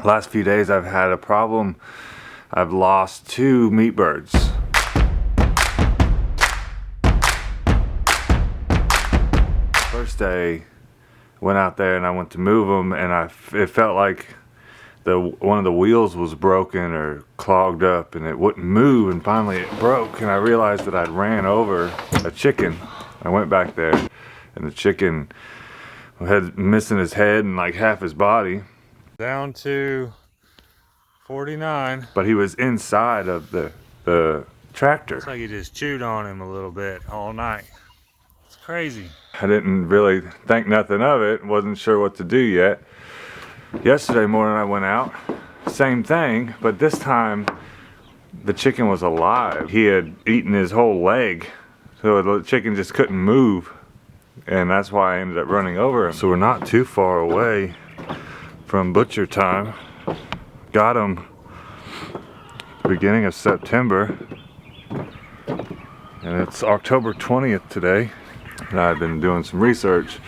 Last few days I've had a problem. I've lost 2 meat birds. First day, went out there and I went to move them, and it felt like one of the wheels was broken or clogged up and it wouldn't move, and finally it broke, and I realized that I'd ran over a chicken. I went back there and the chicken had missing his head and like half his body. Down to 49. But he was inside of the tractor. Looks like he just chewed on him a little bit all night. It's crazy. I didn't really think nothing of it. Wasn't sure what to do yet. Yesterday morning I went out, same thing, but this time the chicken was alive. He had eaten his whole leg, so the chicken just couldn't move, and that's why I ended up running over him. So we're not too far away from butcher time. Got him beginning of September, and it's October 20th today, and I've been doing some research.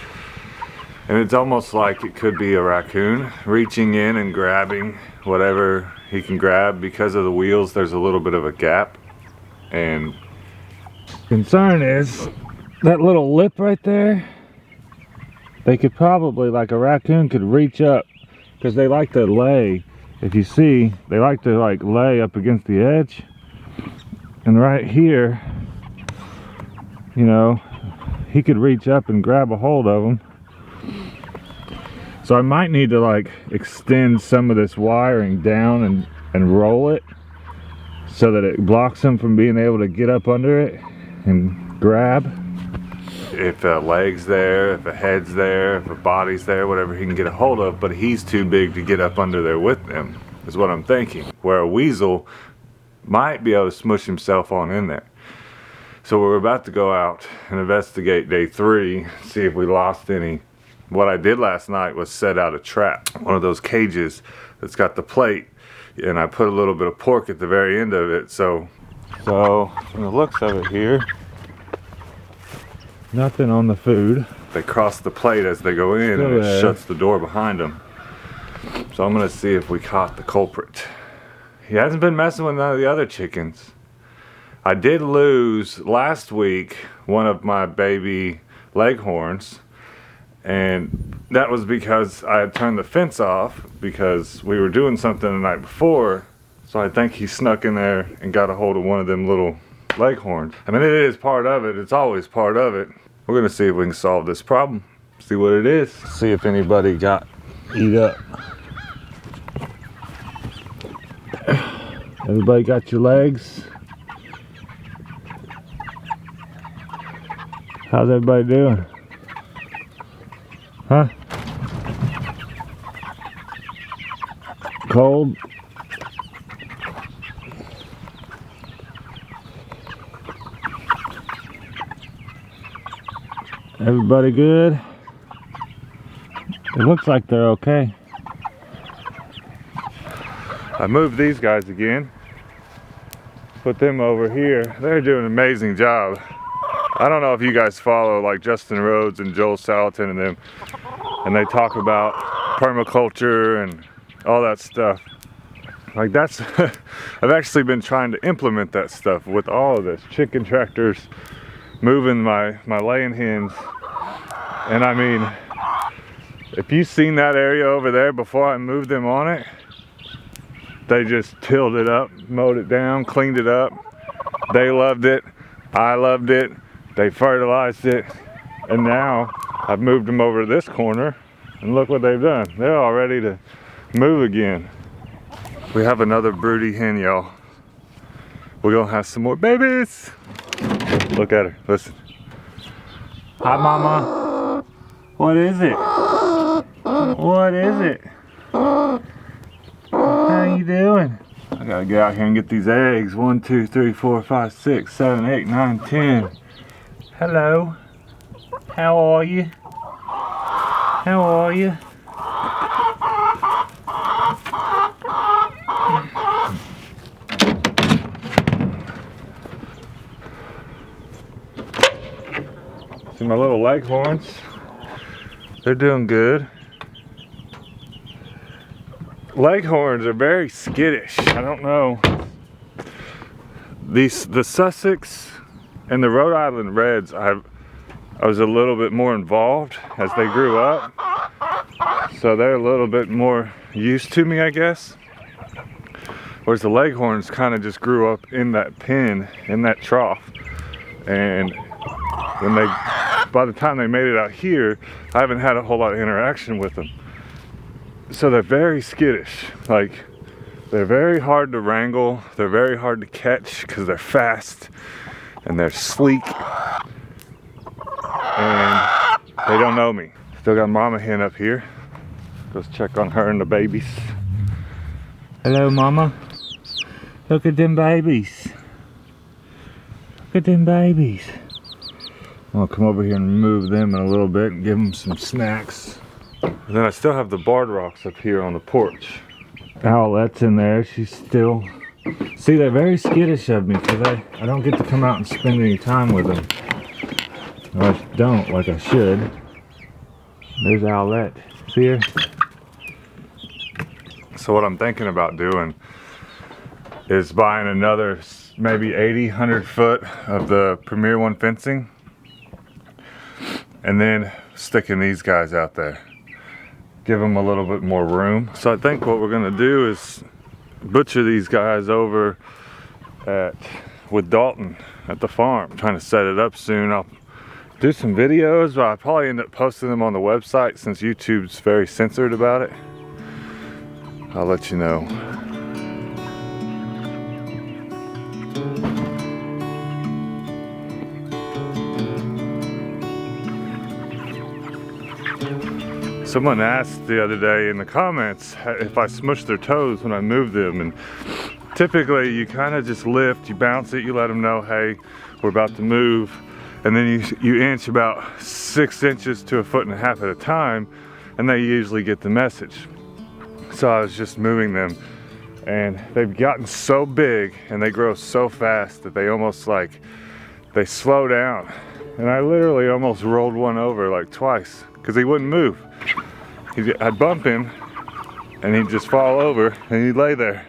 And it's almost like it could be a raccoon reaching in and grabbing whatever he can grab. Because of the wheels, there's a little bit of a gap. And concern is that little lip right there. They could probably, like a raccoon could reach up, because they like to lay. If you see, they like to like lay up against the edge. And right here, you know, he could reach up and grab a hold of them. So I might need to like extend some of this wiring down and roll it so that it blocks him from being able to get up under it and grab. If a leg's there, if a head's there, if a body's there, whatever he can get a hold of, but he's too big to get up under there with them, is what I'm thinking. Where a weasel might be able to smush himself on in there. So we're about to go out and investigate day 3, see if we lost any. What I did last night was set out a trap, one of those cages that's got the plate, and I put a little bit of pork at the very end of it. So from the looks of it here, nothing on the food. They cross the plate as they go in, and it shuts the door behind them. So I'm gonna see if we caught the culprit. He hasn't been messing with none of the other chickens. I did lose last week one of my baby leghorns, and that was because I had turned the fence off because we were doing something the night before. So I think he snuck in there and got a hold of one of them little leghorns. I mean, it is part of it. It's always part of it. We're gonna see if we can solve this problem. See what it is. See if anybody got eat up. Everybody got your legs? How's everybody doing? Huh? Cold? Everybody good? It looks like they're okay. I moved these guys again. Put them over here. They're doing an amazing job. I don't know if you guys follow like Justin Rhodes and Joel Salatin and them, and they talk about permaculture and all that stuff. Like that's, I've actually been trying to implement that stuff with all of this. Chicken tractors, moving my laying hens. And I mean, if you've seen that area over there before I moved them on it, they just tilled it up, mowed it down, cleaned it up. They loved it, I loved it. They fertilized it, and now I've moved them over to this corner, and look what they've done. They're all ready to move again. We have another broody hen, y'all. We're gonna have some more babies. Look at her, listen. Hi, mama. What is it? What is it? How you doing? I gotta get out here and get these eggs. 1, 2, 3, 4, 5, 6, 7, 8, 9, 10. Hello. How are you? How are you? See my little leghorns? They're doing good. Leghorns are very skittish. I don't know. The Sussex and the Rhode Island Reds, I was a little bit more involved as they grew up. So they're a little bit more used to me, I guess. Whereas the Leghorns kind of just grew up in that pen, in that trough. And when by the time they made it out here, I haven't had a whole lot of interaction with them. So they're very skittish. Like, they're very hard to wrangle. They're very hard to catch because they're fast and they're sleek. And they don't know me. Still got Mama Hen up here. Let's check on her and the babies. Hello, Mama. Look at them babies. Look at them babies. I'll come over here and move them in a little bit and give them some snacks. And then I still have the barred rocks up here on the porch. Owlette's in there. She's still... See, they're very skittish of me because I don't get to come out and spend any time with them. I don't like I should. There's Owlette. See her? So what I'm thinking about doing is buying another maybe 80, 100 foot of the Premier One fencing and then sticking these guys out there. Give them a little bit more room. So I think what we're gonna do is butcher these guys over with Dalton at the farm. I'm trying to set it up soon. I'll do some videos, but I'll probably end up posting them on the website since YouTube's very censored about it. I'll let you know. Someone asked the other day in the comments if I smush their toes when I move them, and typically you kind of just lift, you bounce it, you let them know, hey, we're about to move, and then you inch about 6 inches to 1.5 feet at a time, and they usually get the message. So I was just moving them, and they've gotten so big and they grow so fast that they almost like, they slow down. And I literally almost rolled one over like twice because he wouldn't move. I'd bump him and he'd just fall over and he'd lay there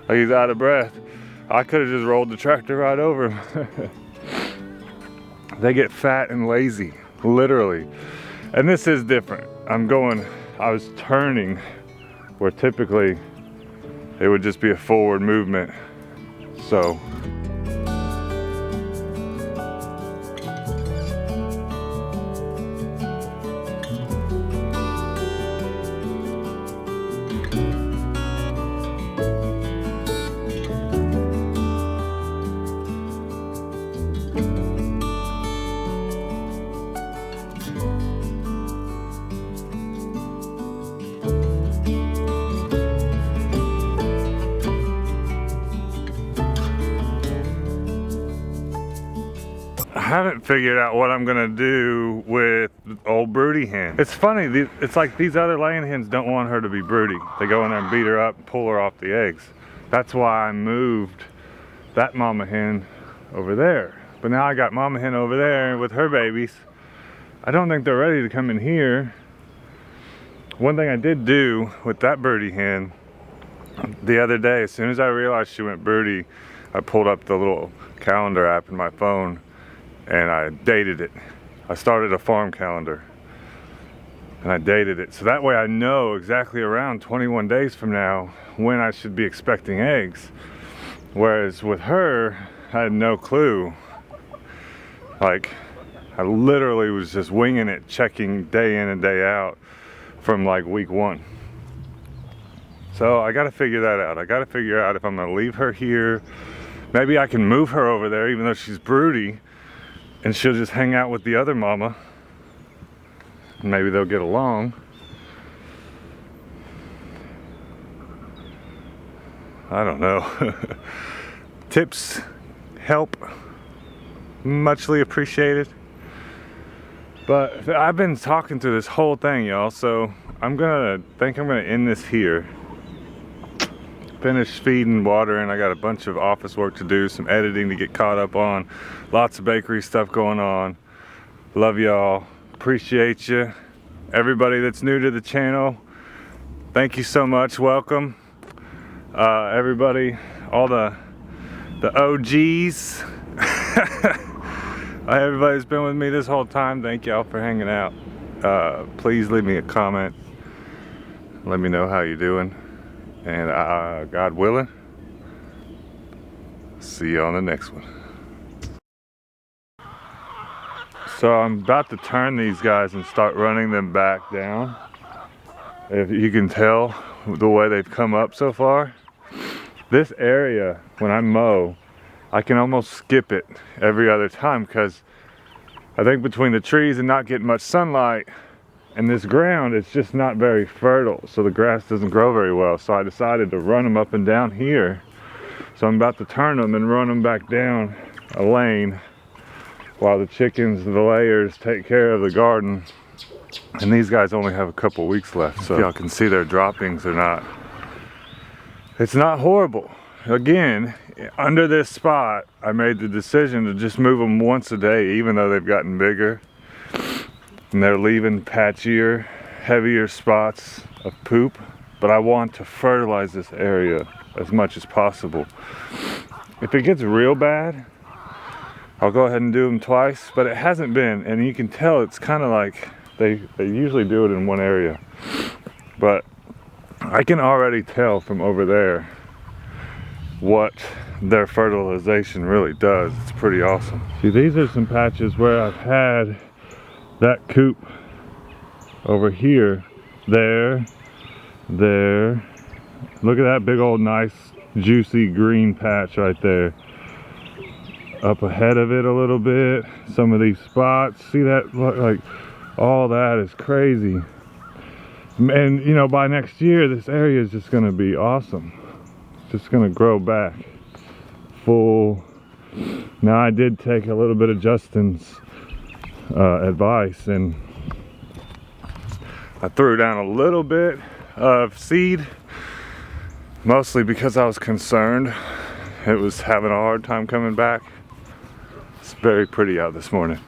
like he's out of breath. I could have just rolled the tractor right over him. They get fat and lazy, literally. And this is different. I was turning where typically it would just be a forward movement. So. I haven't figured out what I'm gonna do with old broody hen. It's funny, it's like these other laying hens don't want her to be broody. They go in there and beat her up and pull her off the eggs. That's why I moved that mama hen over there. But now I got mama hen over there with her babies. I don't think they're ready to come in here. One thing I did do with that broody hen the other day, as soon as I realized she went broody, I pulled up the little calendar app in my phone and I dated it. I started a farm calendar and I dated it. So that way I know exactly around 21 days from now when I should be expecting eggs. Whereas with her, I had no clue. Like, I literally was just winging it, checking day in and day out from like week 1. So I gotta figure that out. I gotta figure out if I'm gonna leave her here. Maybe I can move her over there even though she's broody, and she'll just hang out with the other mama. Maybe they'll get along. I don't know. Tips, help, muchly appreciated. But I've been talking through this whole thing, y'all, so I'm gonna end this here. Finished feeding, watering. I got a bunch of office work to do, some editing to get caught up on, lots of bakery stuff going on. Love y'all, appreciate you. Everybody that's new to the channel, thank you so much. Welcome, everybody, all the OGs. Everybody's been with me this whole time. Thank y'all for hanging out. Please leave me a comment. Let me know how you're doing. And God willing, see you on the next one. So I'm about to turn these guys and start running them back down. If you can tell the way they've come up so far. This area, when I mow, I can almost skip it every other time because I think between the trees and not getting much sunlight and this ground, it's just not very fertile. So the grass doesn't grow very well. So I decided to run them up and down here. So I'm about to turn them and run them back down a lane while the chickens, the layers, take care of the garden. And these guys only have a couple weeks left. So y'all can see their droppings are not, it's not horrible. Again, under this spot, I made the decision to just move them once a day, even though they've gotten bigger. And they're leaving patchier, heavier spots of poop. But I want to fertilize this area as much as possible. If it gets real bad, I'll go ahead and do them twice, but it hasn't been. And you can tell it's kind of like they usually do it in one area. But I can already tell from over there what their fertilization really does. It's pretty awesome. See, these are some patches where I've had that coop over here, there. Look at that big old nice juicy green patch right there. Up ahead of it a little bit, some of these spots, see that? Like, all that is crazy. And you know, by next year this area is just gonna be awesome. It's just gonna grow back full. Now I did take a little bit of Justin's advice, and I threw down a little bit of seed, mostly because I was concerned it was having a hard time coming back. It's very pretty out this morning.